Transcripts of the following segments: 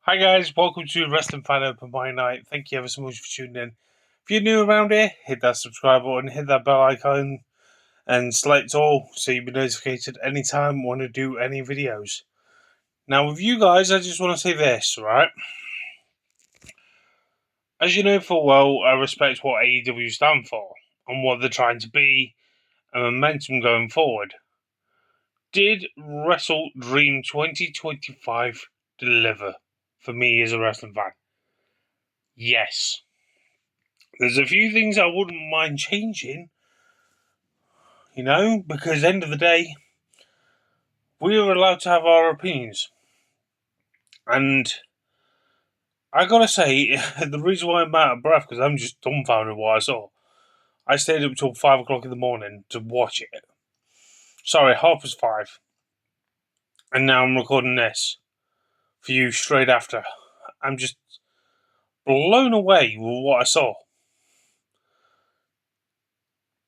Hi guys, welcome to Wrestling Fan Open by Night. Thank you ever so much for tuning in. If you're new around here, hit that subscribe button, hit that bell icon, and select all so you'll be notified anytime I want to do any videos. Now with you guys, I just want to say this, right? As you know full well, I respect what AEW stand for and what they're trying to be and momentum going forward. Did WrestleDream 2025 deliver for me as a wrestling fan? Yes. There's a few things I wouldn't mind changing, because at the end of the day, we are allowed to have our opinions. And I gotta say, the reason why I'm out of breath, because I'm just dumbfounded what I saw. I stayed up till 5 o'clock in the morning to watch it. Sorry, 5:30. And now I'm recording this for you straight after. I'm just blown away with what I saw.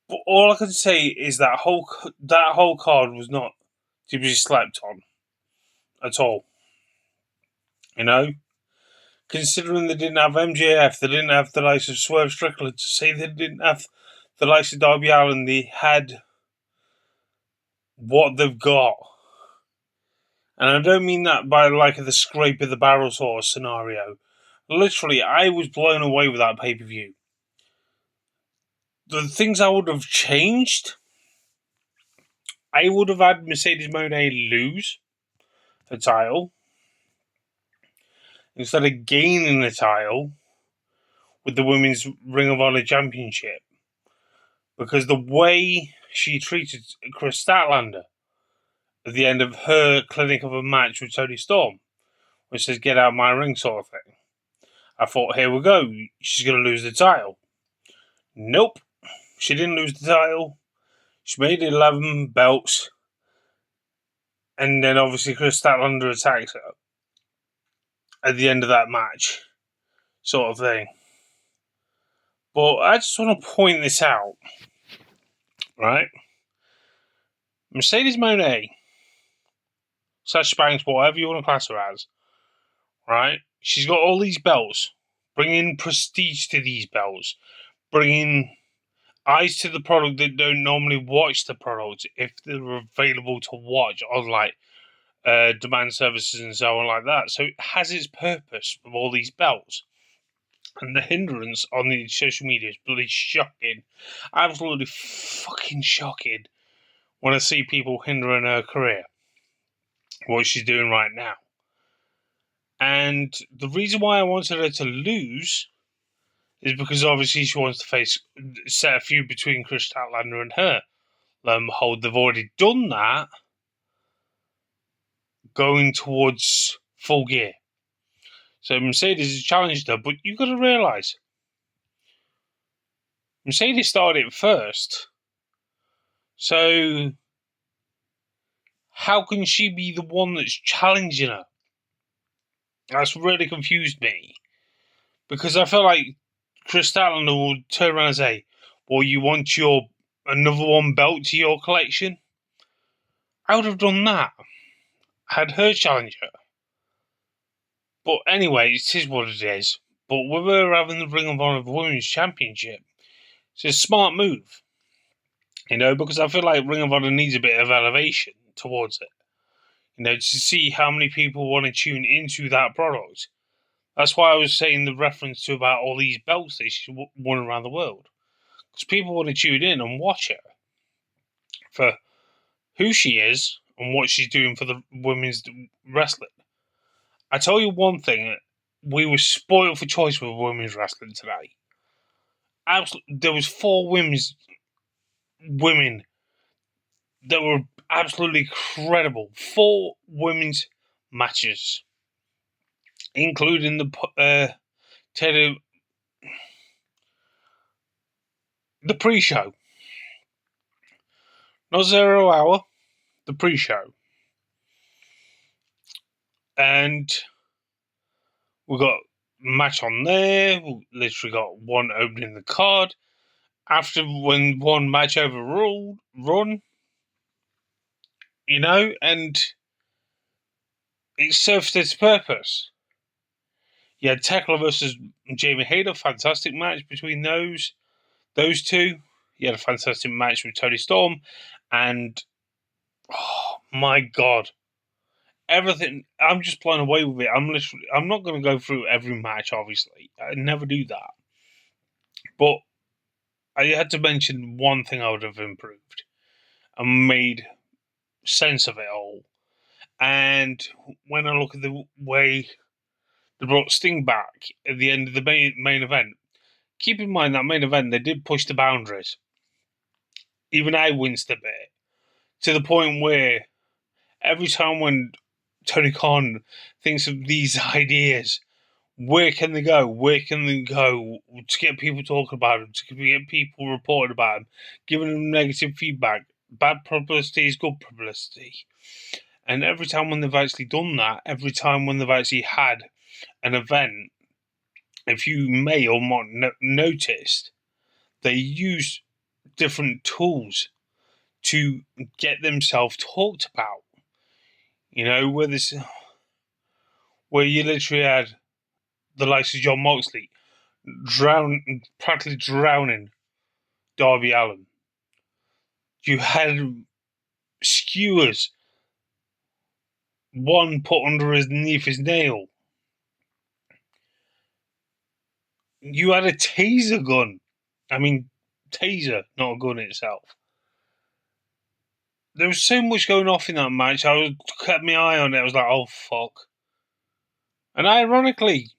But all I can say is that whole card was not to be slept on at all. Considering they didn't have MJF, they didn't have the likes of Swerve Strickland, to say they didn't have the likes of Darby Allin, they had what they've got. And I don't mean that by like the scrape of the barrel sort of scenario. Literally, I was blown away with that pay-per-view. The things I would have changed, I would have had Mercedes Moné lose the title instead of gaining the title with the Women's Ring of Honor Championship. Because the way she treated Kris Statlander at the end of her clinic of a match with Toni Storm, which says, "Get out my ring," sort of thing. I thought, here we go, she's going to lose the title. Nope, she didn't lose the title. She made 11 belts. And then obviously Kris Statlander attacks her at the end of that match, sort of thing. But I just want to point this out, right? Mercedes Moné, / Banks, whatever you want to class her as, right? She's got all these belts, bringing prestige to these belts, bringing eyes to the product that don't normally watch the product if they're available to watch on like demand services and so on like that. So it has its purpose with all these belts. And the hindrance on the social media is bloody shocking. Absolutely fucking shocking when I see people hindering her career. What she's doing right now. And the reason why I wanted her to lose is because obviously she wants to set a feud between Kris Statlander and her. Hold, they've already done that going towards Full Gear. So Mercedes has challenged her, but you've got to realise Mercedes started it first. So how can she be the one that's challenging her? That's really confused me. Because I feel like Kris Statlander would turn around and say, well, you want another one belt to your collection? I would have done that. Had her challenge her. But anyway, it is what it is. But with her having the Ring of Honor Women's Championship, it's a smart move. Because I feel like Ring of Honor needs a bit of elevation towards it. To see how many people want to tune into that product. That's why I was saying the reference to about all these belts that she's won around the world. Because people want to tune in and watch her for who she is and what she's doing for the women's wrestling. I tell you one thing, we were spoiled for choice with women's wrestling today. There was 4 women that were absolutely incredible. 4 women's matches, including the pre-show. Not 0 hour, the pre-show. And we got a match on there. We literally got one opening the card. After when one match overrun, and it served its purpose. You had Tekla versus Jamie Hayter, fantastic match between those two. You had a fantastic match with Toni Storm, and oh my god, everything! I'm just blown away with it. I'm not going to go through every match, obviously. I never do that, but I had to mention one thing I would have improved and made sense of it all. And when I look at the way they brought Sting back at the end of the main event, keep in mind that main event, they did push the boundaries. Even I winced a bit, to the point where every time when Tony Khan thinks of these ideas, where can they go? Where can they go to get people talking about them, to get people reporting about them, giving them negative feedback? Bad publicity is good publicity. And every time when they've actually done that, every time when they've actually had an event, if you may or not noticed, they use different tools to get themselves talked about. You know, where you literally had the likes of Jon Moxley practically drowning Darby Allin. You had skewers, one put underneath his nail. You had a taser gun. I mean, taser, not a gun itself. There was so much going off in that match. I kept my eye on it. I was like, oh, fuck. And ironically,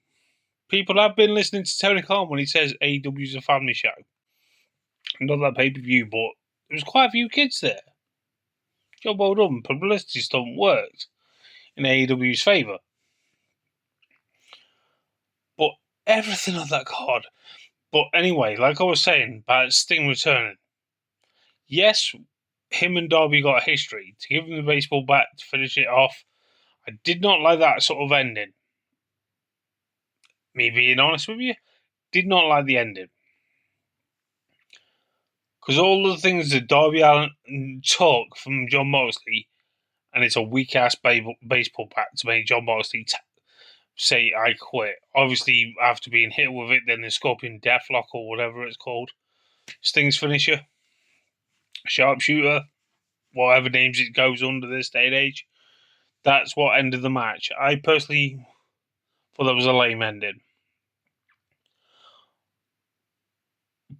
people have been listening to Tony Khan when he says AEW is a family show. Not that pay-per-view, but there was quite a few kids there. Job well done. Publicity stunt worked in AEW's favour. But everything on that card. But anyway, like I was saying about Sting returning. Yes, him and Darby got a history. To give him the baseball bat to finish it off, I did not like that sort of ending. Me being honest with you, did not like the ending. Because all the things that Darby Allin took from Jon Moxley, and it's a weak-ass baseball bat to make Jon Moxley say, I quit. Obviously, after being hit with it, then the Scorpion Deathlock or whatever it's called. Sting's finisher. Sharpshooter. Whatever names it goes under this day and age. That's what ended the match. I personally thought that was a lame ending.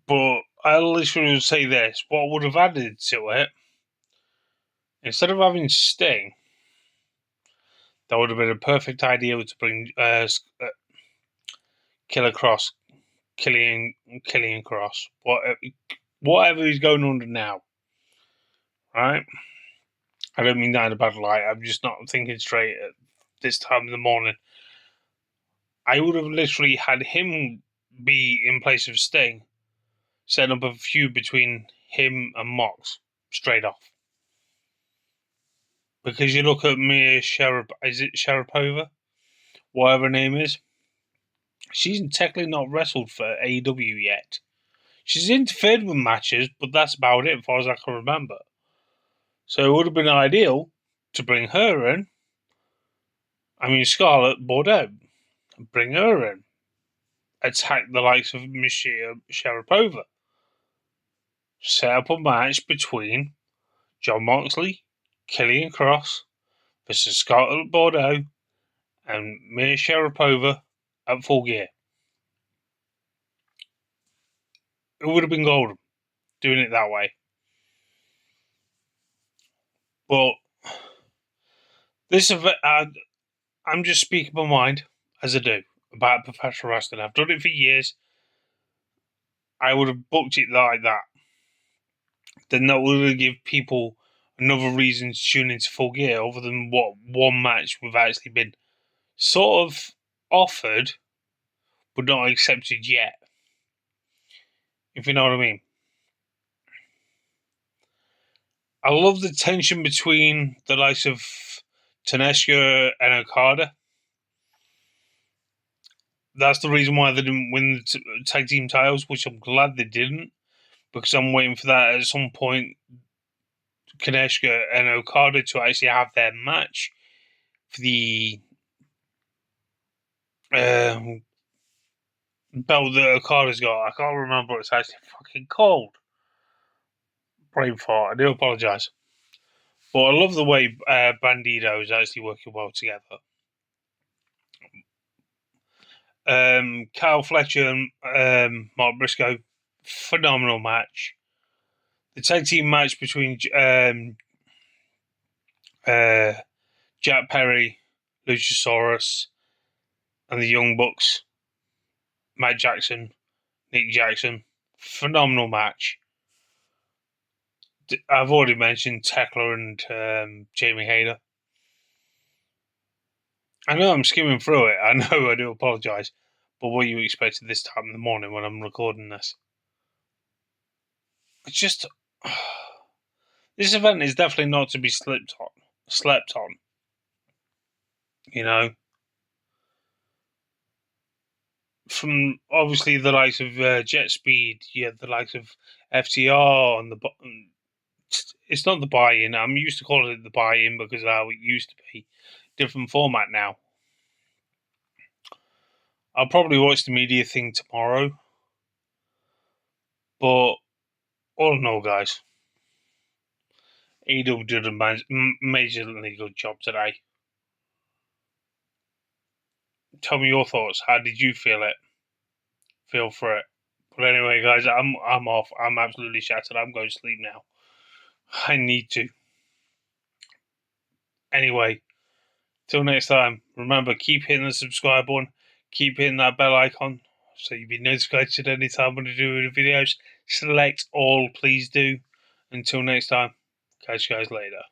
But I'll literally say this. What I would have added to it, instead of having Sting, that would have been a perfect idea to bring Killian Cross, whatever he's going under now, right? I don't mean that in a bad light. I'm just not thinking straight at this time in the morning. I would have literally had him be in place of Sting, setting up a feud between him and Mox straight off. Because you look at Mia Sharapova? Whatever her name is. She's technically not wrestled for AEW yet. She's interfered with matches, but that's about it as far as I can remember. So it would have been ideal to bring her in. I mean, Scarlett Bordeaux. Bring her in. Attack the likes of Miss Sharapova. Set up a match between Jon Moxley, Killian Cross versus Scarlett Bordeaux and Mia Sharapova at Full Gear. It would have been golden doing it that way. But this event, I'm just speaking my mind as I do about professional wrestling. I've done it for years. I would have booked it like that. Then that would give people another reason to tune into Full Gear other than what one match we've actually been sort of offered but not accepted yet. If you know what I mean. I love the tension between the likes of Tanesha and Okada. That's the reason why they didn't win the tag team titles, which I'm glad they didn't, because I'm waiting for that at some point. Tanesha and Okada to actually have their match for the belt that Okada's got. I can't remember what it's actually fucking called. Brain fart. I do apologise. But I love the way Bandito is actually working well together. Kyle Fletcher and Mark Briscoe, phenomenal match. The tag team match between Jack Perry, Luchasaurus, and the Young Bucks, Matt Jackson, Nick Jackson, phenomenal match. I've already mentioned Tekla and Jamie Hayter. I know I'm skimming through it. I know I do apologise. But what you expected this time in the morning when I'm recording this? It's just... this event is definitely not to be slept on. You know? From obviously the likes of Jet Speed, you had the likes of FTR and it's not the buy-in. I'm used to calling it the buy-in because of how it used to be. Different format now. I'll probably watch the media thing tomorrow. But all in all, guys, AEW did a majorly good job today. Tell me your thoughts. How did you feel it? Feel for it. But anyway, guys, I'm off. I'm absolutely shattered. I'm going to sleep now. I need to. Anyway, till next time, remember, keep hitting the subscribe button. Keep hitting that bell icon so you'll be notified anytime when I do videos. Select all, please do. Until next time, catch you guys later.